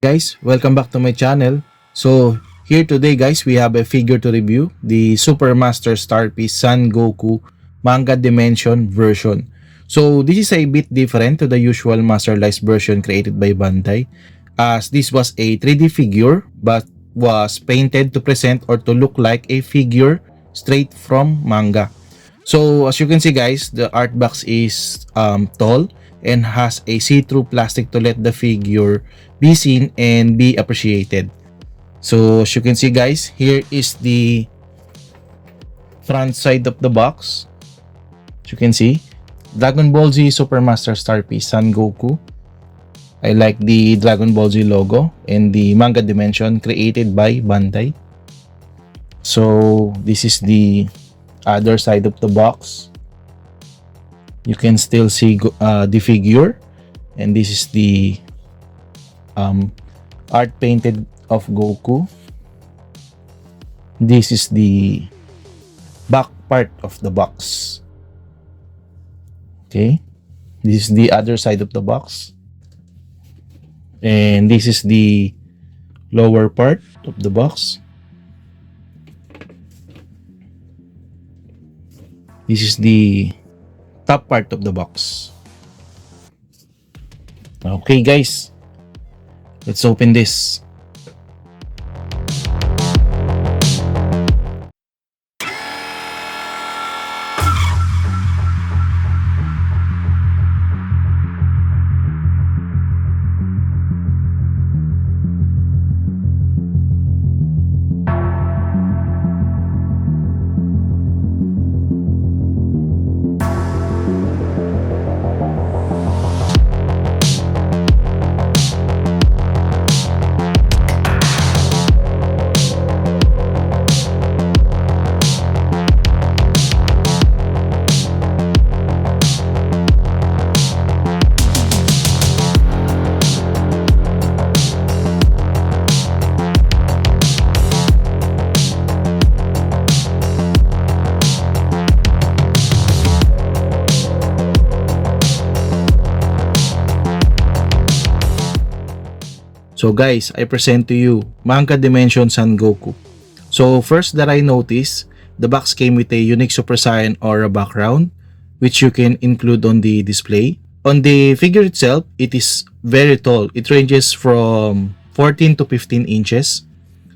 Guys, welcome back to my channel. So here today guys, we have a figure to review, the Super Master Star Piece Son Goku Manga Dimension version. So this is a bit different to the usual Masterlise version created by Bandai, as this was a 3D figure but was painted to present or to look like a figure straight from manga. So as you can see guys, the art box is tall and has a see-through plastic to let the figure be seen and be appreciated. So as you can see guys, here is the front side of the box. As you can see, Dragon Ball Z Super Master Star Piece Son Goku. I like the Dragon Ball Z logo and the Manga Dimension created by Bandai. So this is the other side of the box. You can still see the figure, and this is the art painted of Goku. This is the back part of the box. Okay, this is the other side of the box, and this is the lower part of the box. This is the top part of the box. Okay guys, let's open this. So guys, I present to you Manga Dimension Son Goku. So first that I noticed, the box came with a unique Super Saiyan aura background, which you can include on the display. On the figure itself, it is very tall. It ranges from 14 to 15 inches.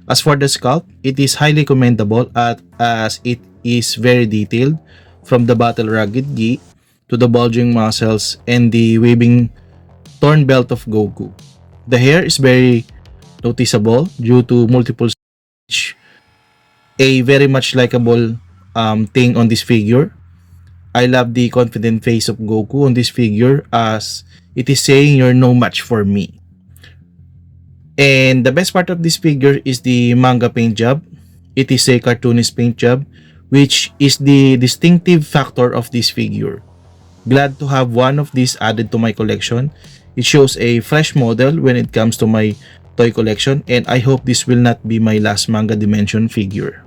As for the sculpt, it is highly commendable as it is very detailed, from the battle rugged gi to the bulging muscles and the waving torn belt of Goku. The hair is very noticeable due to multiple stitch, a very much likable thing on this figure. I love the confident face of Goku on this figure, as it is saying you're no match for me. And the best part of this figure is the manga paint job. It is a cartoonist paint job, which is the distinctive factor of this figure. Glad to have one of these added to my collection. It shows a fresh model when it comes to my toy collection, and I hope this will not be my last Manga Dimension figure.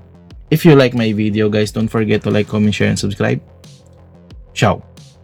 If you like my video guys, don't forget to like, comment, share, and subscribe. Ciao!